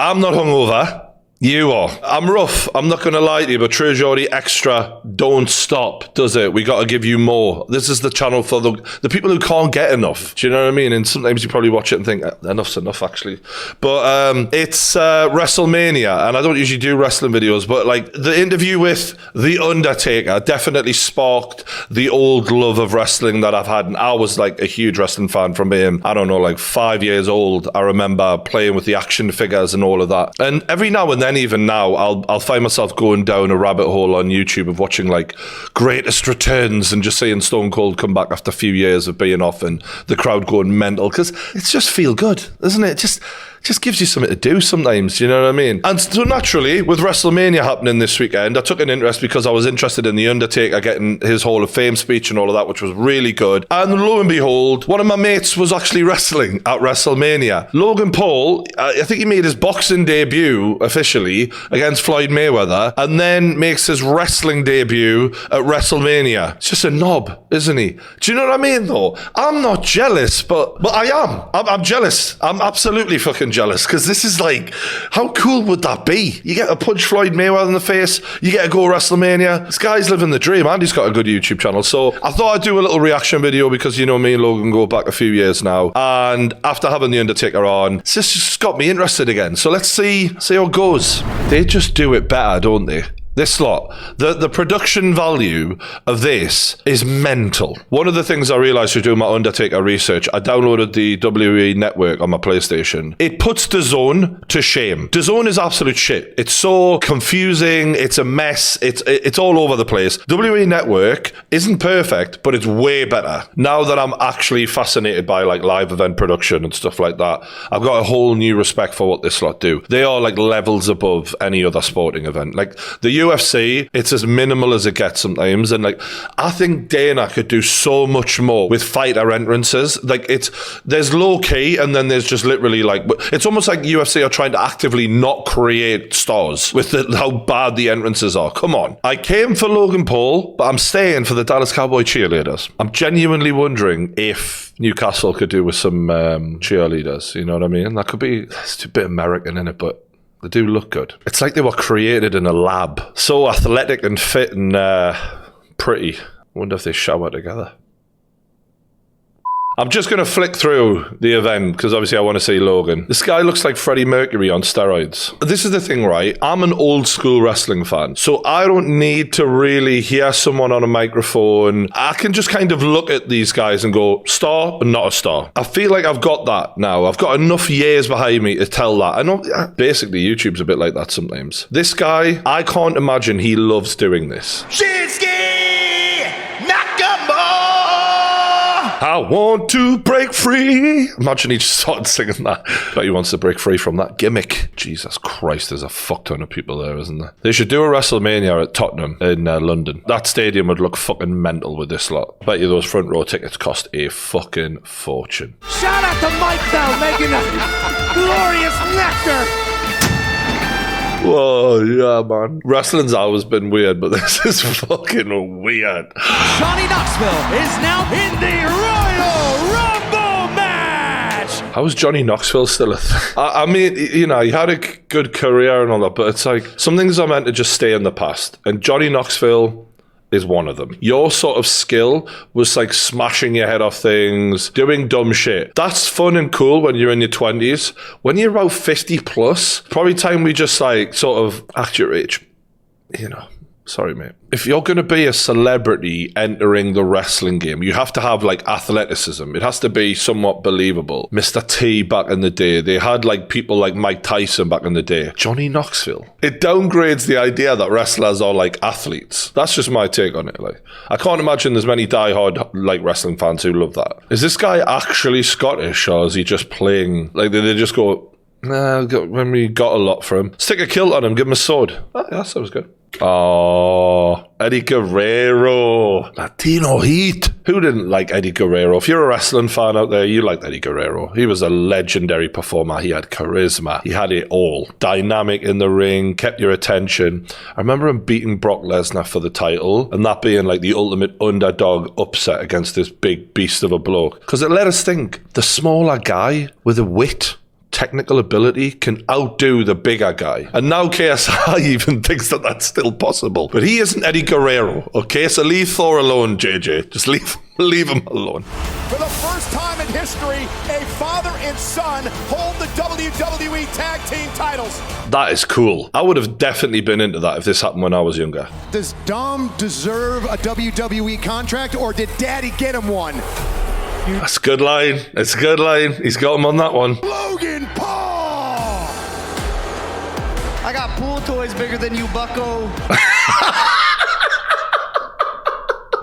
I'm not hungover. You are. I'm rough. I'm not going to lie to you, but True Geordie Extra don't stop, does it? We got to give you more. This is the channel for the people who can't get enough. Do you know what I mean? And sometimes you probably watch it and think, enough's enough, actually. But it's Wrestlemania, and I don't usually do wrestling videos, but like the interview with The Undertaker definitely sparked the old love of wrestling that I've had. And I was like a huge wrestling fan from being, I don't know, like 5 years old. I remember playing with the action figures and all of that. And every now and then, even now, I'll find myself going down a rabbit hole on YouTube of watching like greatest returns and just seeing Stone Cold come back after a few years of being off and the crowd going mental, because it's just feel good, isn't it? Just gives you something to do sometimes, you know what I mean? And so naturally, with WrestleMania happening this weekend, I took an interest because I was interested in The Undertaker getting his Hall of Fame speech and all of that, which was really good. And lo and behold, one of my mates was actually wrestling at WrestleMania. Logan Paul, I think he made his boxing debut officially against Floyd Mayweather, and then makes his wrestling debut at WrestleMania. It's just a knob, isn't he? Do you know what I mean, though? I'm not jealous, but I am. I'm jealous. I'm absolutely fucking jealous, because this is like, how cool would that be? You get to punch Floyd Mayweather in the face, you get to go WrestleMania. This guy's living the dream, and he's got a good YouTube channel. So I thought I'd do a little reaction video, because you know me and Logan go back a few years now, and after having The Undertaker on, it's just got me interested again. So let's see how it goes. They just do it better, don't they? This lot, the production value of this is mental. One of the things I realised through doing my Undertaker research, I downloaded the WWE Network on my PlayStation. It puts DAZN to shame. DAZN is absolute shit. It's so confusing. It's a mess. It's all over the place. WWE Network isn't perfect, but it's way better. Now that I'm actually fascinated by like live event production and stuff like that, I've got a whole new respect for what this lot do. They are like levels above any other sporting event. Like the UFC, it's as minimal as it gets sometimes, and like I think Dana could do so much more with fighter entrances. Like there's low key, and then there's just literally like, it's almost like UFC are trying to actively not create stars with how bad the entrances are. Come on. I came for Logan Paul, but I'm staying for the Dallas Cowboy cheerleaders. I'm genuinely wondering if Newcastle could do with some cheerleaders, you know what I mean? That could be, it's a bit American in it, but they do look good. It's like they were created in a lab. So athletic and fit and pretty. I wonder if they shower together. I'm just going to flick through the event because obviously I want to see Logan. This guy looks like Freddie Mercury on steroids. This is the thing, right? I'm an old school wrestling fan, so I don't need to really hear someone on a microphone. I can just kind of look at these guys and go, star but not a star. I feel like I've got that now. I've got enough years behind me to tell that. I know basically YouTube's a bit like that sometimes. This guy, I can't imagine he loves doing this. I want to break free. Imagine he just started singing that. But he wants to break free from that gimmick. Jesus Christ, there's a fuck ton of people there, isn't there? They should do a WrestleMania at Tottenham in London. That stadium would look fucking mental with this lot. Bet you those front row tickets cost a fucking fortune. Shout out to Mike Bell making a glorious nectar. Whoa, yeah, man. Wrestling's always been weird, but this is fucking weird. Johnny Knoxville is now in the Royal Rumble match. How is Johnny Knoxville still a thing? I mean, you know, he had a good career and all that, but it's like some things are meant to just stay in the past. And Johnny Knoxville is one of them. Your sort of skill was like smashing your head off things, doing dumb shit. That's fun and cool when you're in your 20s. When you're about 50 plus, probably time we just like sort of act your age. You know, sorry, mate. If you're going to be a celebrity entering the wrestling game, you have to have like athleticism. It has to be somewhat believable. Mr. T back in the day, they had like people like Mike Tyson back in the day. Johnny Knoxville. It downgrades the idea that wrestlers are like athletes. That's just my take on it. Like, I can't imagine there's many diehard like wrestling fans who love that. Is this guy actually Scottish, or is he just playing? Like, they just go, nah, when we got a lot for him. Stick a kilt on him, give him a sword. Oh, yeah, that sounds good. Oh, Eddie Guerrero. Latino heat. Who didn't like Eddie Guerrero? If you're a wrestling fan out there, you liked Eddie Guerrero. He was a legendary performer. He had charisma. He had it all. Dynamic in the ring, kept your attention. I remember him beating Brock Lesnar for the title, and that being like the ultimate underdog upset against this big beast of a bloke. Because it let us think, the smaller guy with a wit technical ability can outdo the bigger guy. And now KSI even thinks that that's still possible. But he isn't Eddie Guerrero, okay? So leave Thor alone, JJ. Just leave him alone. For the first time in history, a father and son hold the WWE Tag Team titles. That is cool. I would have definitely been into that if this happened when I was younger. Does Dom deserve a WWE contract, or did Daddy get him one? That's a good line. It's a good line. He's got him on that one. Logan Paul! I got pool toys bigger than you, bucko.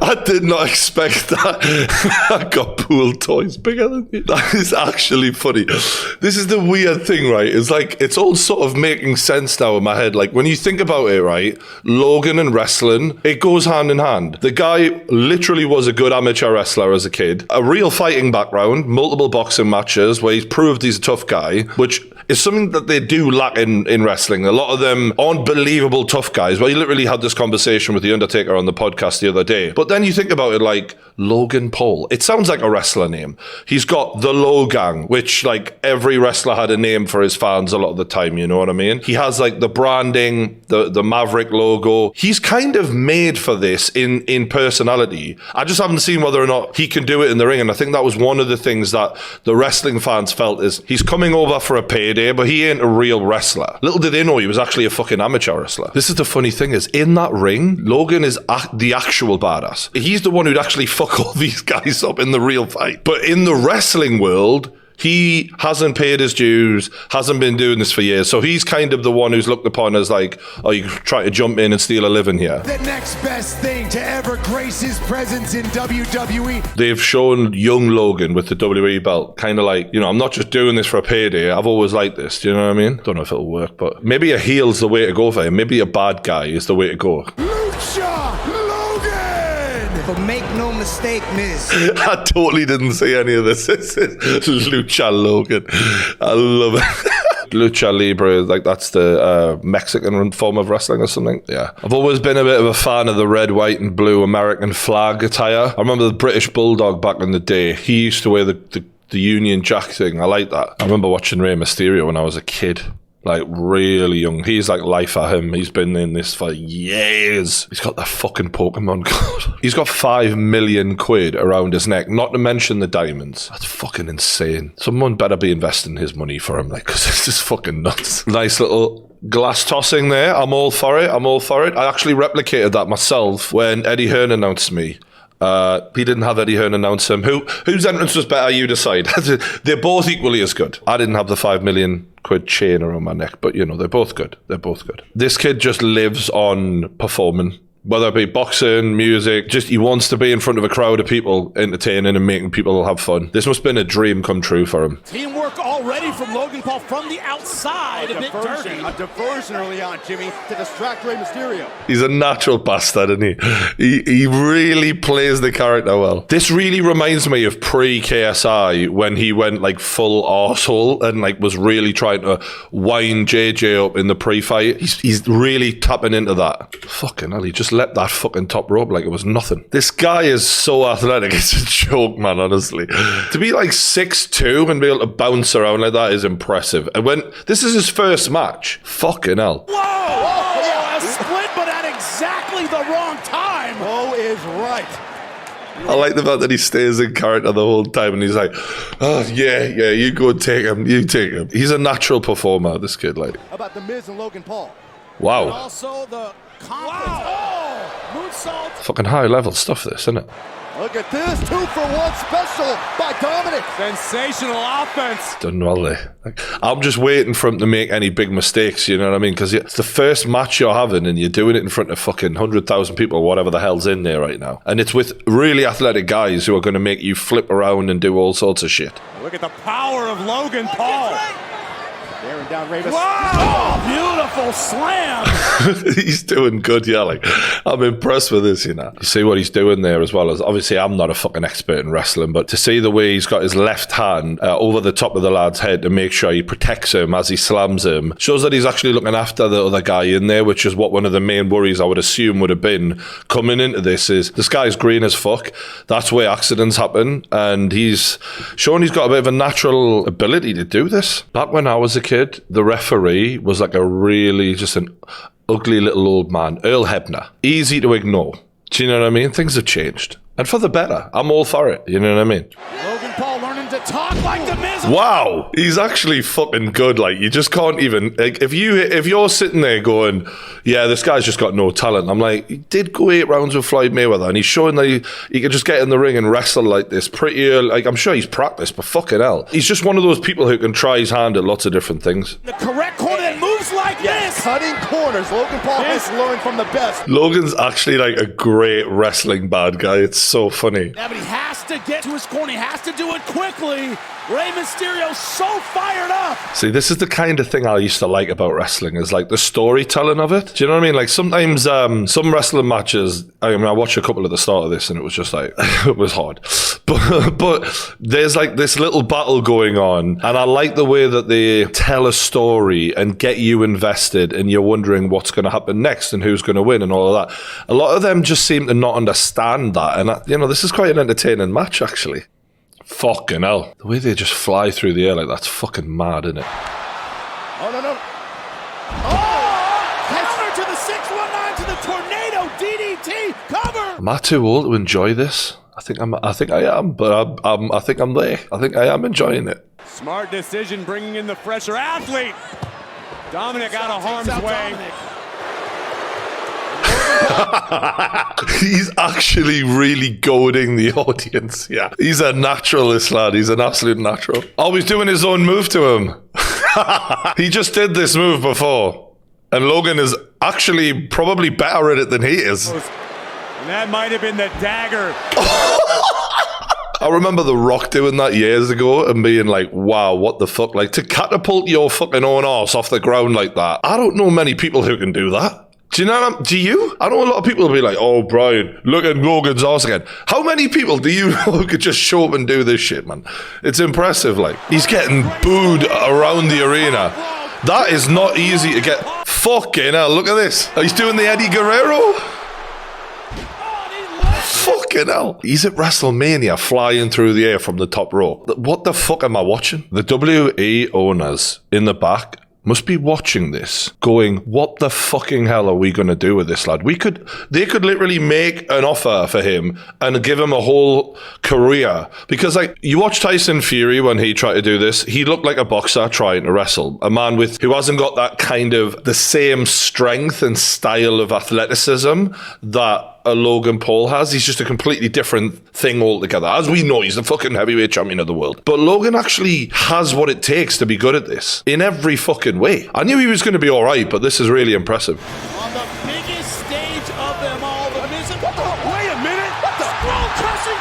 I did not expect that. I got pool toys bigger than you. That is actually funny. This is the weird thing, right? It's like, it's all sort of making sense now in my head. Like, when you think about it, right? Logan and wrestling, it goes hand in hand. The guy literally was a good amateur wrestler as a kid. A real fighting background, multiple boxing matches where he's proved he's a tough guy, which is something that they do lack in wrestling. A lot of them unbelievable tough guys. Well, you literally had this conversation with The Undertaker on the podcast the other day. But then you think about it like Logan Paul. It sounds like a wrestler name. He's got the Logang, which like every wrestler had a name for his fans a lot of the time, you know what I mean? He has like the branding, the Maverick logo. He's kind of made for this in personality. I just haven't seen whether or not he can do it in the ring. And I think that was one of the things that the wrestling fans felt is he's coming over for a payday, but he ain't a real wrestler. Little did they know he was actually a fucking amateur wrestler. This is the funny thing is, in that ring, Logan is the actual badass. He's the one who'd actually fuck all these guys up in the real fight. But in the wrestling world, he hasn't paid his dues, hasn't been doing this for years. So he's kind of the one who's looked upon as like, oh, you try to jump in and steal a living here. The next best thing to ever grace his presence in WWE. They've shown young Logan with the WWE belt, kind of like, you know, I'm not just doing this for a payday. I've always liked this. Do you know what I mean? Don't know if it'll work, but maybe a heel's the way to go for him. Maybe a bad guy is the way to go. Lucha Logan! But make no mistake, Miz. I totally didn't see any of this. This is Lucha Logan. I love it. Lucha Libre, like that's the Mexican form of wrestling or something. Yeah. I've always been a bit of a fan of the red, white and blue American flag attire. I remember the British Bulldog back in the day. He used to wear the Union Jack thing. I like that. I remember watching Rey Mysterio when I was a kid. Like, really young. He's like life at him. He's been in this for years. He's got that fucking Pokemon card. He's got 5 million quid around his neck, not to mention the diamonds. That's fucking insane. Someone better be investing his money for him, like, because this is fucking nuts. Nice little glass tossing there. I'm all for it. I actually replicated that myself when Eddie Hearn announced me. He didn't have Eddie Hearn announce him. Whose entrance was better, you decide. They're both equally as good. I didn't have the 5 million quid chain around my neck, but you know, they're both good. This kid just lives on performing. Whether it be boxing, music, just he wants to be in front of a crowd of people entertaining and making people have fun. This must have been a dream come true for him. Teamwork already from Logan Paul from the outside. A diversion early on, Jimmy, to distract Rey Mysterio. He's a natural bastard, isn't he? He really plays the character well. This really reminds me of pre-KSI when he went like full arsehole and like was really trying to wind JJ up in the pre-fight. He's really tapping into that. Fucking hell, he just let that fucking top rope like it was nothing. This guy is so athletic, it's a joke, man, honestly. To be like 6'2" and be able to bounce around like that is impressive. And when this is his first match, fucking hell. Whoa! Yeah, a split, but at exactly the wrong time. Mo is right. I like the fact that he stays in character the whole time and he's like, oh, yeah, you go and take him. He's a natural performer, this kid, like. How about the Miz and Logan Paul? Wow. And also the confidence. Oh! Moonsault. Fucking high level stuff, this, isn't it? Look at this, 2-for-1 special by Dominic. Sensational offense. Done well there. I'm just waiting for him to make any big mistakes, you know what I mean? Because it's the first match you're having and you're doing it in front of fucking 100,000 people, whatever the hell's in there right now. And it's with really athletic guys who are going to make you flip around and do all sorts of shit. Look at the power of Logan Paul. Bearing down Rey Mysterio. Wow! Beautiful slam! He's doing good, yeah. Like, I'm impressed with this, you know. You see what he's doing there as well. As obviously, I'm not a fucking expert in wrestling, but to see the way he's got his left hand over the top of the lad's head to make sure he protects him as he slams him shows that he's actually looking after the other guy in there, which is what one of the main worries I would assume would have been coming into this is this guy's green as fuck. That's where accidents happen, and he's shown he's got a bit of a natural ability to do this. Back when I was a kid, the referee was like a really just an ugly little old man, Earl Hebner. Easy to ignore. Do you know what I mean? Things have changed. And for the better. I'm all for it. You know what I mean? Logan Paul learning to talk like the Miz. Wow. He's actually fucking good. Like, you just can't even... Like, if you're sitting there going, yeah, this guy's just got no talent. I'm like, he did go 8 rounds with Floyd Mayweather, and he's showing that he can just get in the ring and wrestle like this pretty early. Like, I'm sure he's practiced, but fucking hell. He's just one of those people who can try his hand at lots of different things. The correct corner that moves like this. Cutting corners. Logan Paul has learned from the best. Logan's actually like a great wrestling bad guy. It's so funny. Yeah, but he has to get to his corner. He has to do it quickly. Rey Mysterio so fired up. See, this is the kind of thing I used to like about wrestling, is like the storytelling of it. Do you know what I mean? Like sometimes some wrestling matches, I mean, I watched a couple at the start of this and it was just like, it was hard. But there's like this little battle going on, and I like the way that they tell a story and get you invested, and you're wondering what's going to happen next and who's going to win and all of that. A lot of them just seem to not understand that, and you know, this is quite an entertaining match actually. Fucking hell. The way they just fly through the air like that's fucking mad, isn't it? Oh, no. Oh! Counter to the 619 to the tornado DDT. Cover. Am I too old to enjoy this? I think I am, but I think I'm there. I think I am enjoying it. Smart decision, bringing in the fresher athlete. Dominic out of harm's way. He's actually really goading the audience. Yeah, he's a natural, this lad. He's an absolute natural. Oh, he's doing his own move to him. He just did this move before, and Logan is actually probably better at it than he is. And that might have been the dagger. I remember The Rock doing that years ago and being like, wow, what the fuck? Like, to catapult your fucking own arse off the ground like that. I don't know many people who can do that. Do you know what do you? I know a lot of people will be like, oh, Brian, look at Logan's arse again. How many people do you know who could just show up and do this shit, man? It's impressive, like. He's getting booed around the arena. That is not easy to get. Fucking hell, look at this. He's doing the Eddie Guerrero. Fucking hell. He's at Wrestlemania flying through the air from the top row. What the fuck am I watching? The WWE owners in the back must be watching this going, what the fucking hell are we going to do with this lad? They could literally make an offer for him and give him a whole career. Because like, you watch Tyson Fury when he tried to do this, he looked like a boxer trying to wrestle. A man who hasn't got that kind of the same strength and style of athleticism that a Logan Paul has. He's just a completely different thing altogether. As we know, he's the fucking heavyweight champion of the world. But Logan actually has what it takes to be good at this in every fucking way. I knew he was going to be all right, but this is really impressive. On the biggest stage of them all, the Miz. Wait a minute! Skull-crushing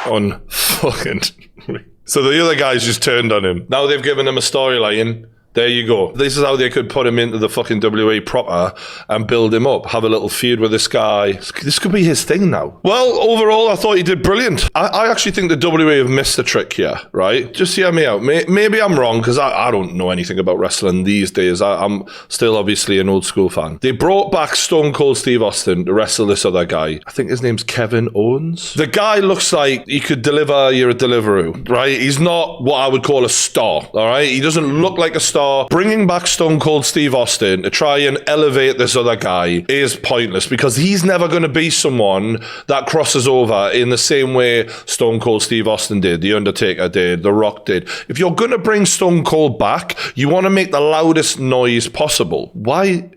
finale! Unfucking. So the other guys just turned on him. Now they've given him a storyline. There you go. This is how they could put him into the fucking WWE proper and build him up. Have a little feud with this guy. This could be his thing now. Well, overall, I thought he did brilliant. I actually think the WWE have missed a trick here, right? Just hear me out. Maybe I'm wrong, because I don't know anything about wrestling these days. I'm still obviously an old school fan. They brought back Stone Cold Steve Austin to wrestle this other guy. I think his name's Kevin Owens. The guy looks like he could deliver, you're a Deliveroo, right? He's not what I would call a star, all right? He doesn't look like a star. Bringing back Stone Cold Steve Austin to try and elevate this other guy is pointless, because he's never going to be someone that crosses over in the same way Stone Cold Steve Austin did, The Undertaker did, The Rock did. If you're going to bring Stone Cold back, you want to make the loudest noise possible. Why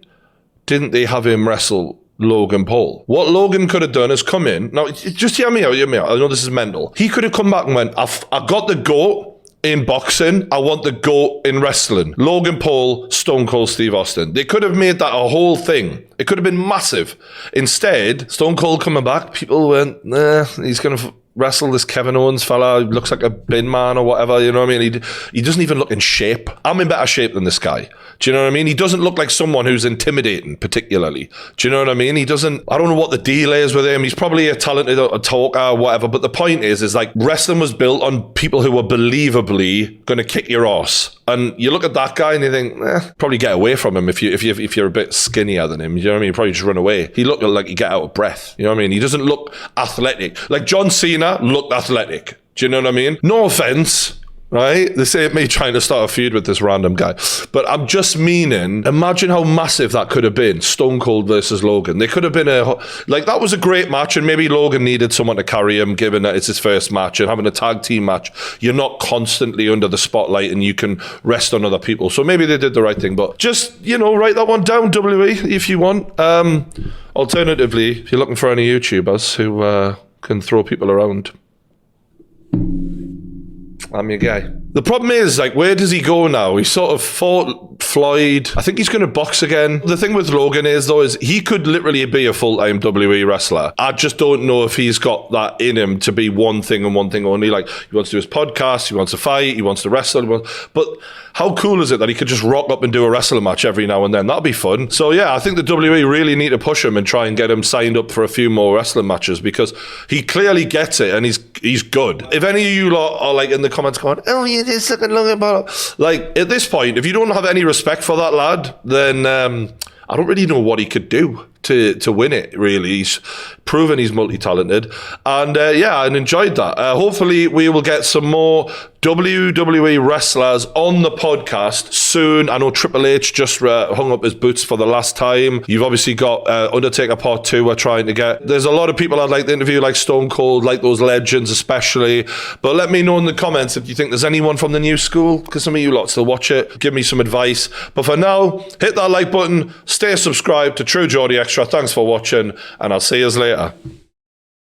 didn't they have him wrestle Logan Paul? What Logan could have done is come in. Now, just hear me out. I know this is mental. He could have come back and went, I got the GOAT in boxing, I want the GOAT in wrestling. Logan Paul, Stone Cold Steve Austin. They could have made that a whole thing. It could have been massive. Instead, Stone Cold coming back, people went, nah, he's going to wrestle this Kevin Owens fella who looks like a bin man or whatever, you know what I mean? He doesn't even look in shape. I'm in better shape than this guy. Do you know what I mean? He doesn't look like someone who's intimidating, particularly. Do you know what I mean? I don't know what the deal is with him. He's probably a talented talker or whatever, but the point is like wrestling was built on people who were believably going to kick your ass. And you look at that guy and you think, probably get away from him if you're a bit skinnier than him. You know what I mean? You probably just run away. He looked like he get out of breath. You know what I mean? He doesn't look athletic. Like John Cena looked athletic. Do you know what I mean? No offense, right? This ain't me trying to start a feud with this random guy. But I'm just meaning, imagine how massive that could have been. Stone Cold versus Logan. They could have been that was a great match, and maybe Logan needed someone to carry him, given that it's his first match, and having a tag team match, you're not constantly under the spotlight and you can rest on other people. So maybe they did the right thing, but just, write that one down, WWE, if you want. Alternatively, if you're looking for any YouTubers who can throw people around, I'm your guy. The problem is, where does he go now? He sort of fought Floyd. I think he's going to box again. The thing with Logan is he could literally be a full-time WWE wrestler. I just don't know if he's got that in him to be one thing and one thing only. He wants to do his podcast, he wants to fight, he wants to wrestle. But how cool is it that he could just rock up and do a wrestling match every now and then? That'd be fun. So yeah, I think the WWE really need to push him and try and get him signed up for a few more wrestling matches, because he clearly gets it and he's good. If any of you lot are in the comments going, oh yeah, this looking Logan Paul, at this point, if you don't have any respect for that lad, then I don't really know what he could do to win it, really. He's proven he's multi-talented, and I enjoyed that. Hopefully we will get some more WWE wrestlers on the podcast soon. I know Triple H just hung up his boots for the last time. You've obviously got Undertaker Part 2 we're trying to get. There's a lot of people I'd like to interview, like Stone Cold, like those legends especially. But let me know in the comments if you think there's anyone from the new school, because some of you lot still watch it. Give me some advice. But for now, hit that like button, stay subscribed to True Geordie Extra. Thanks for watching, and I'll see you later.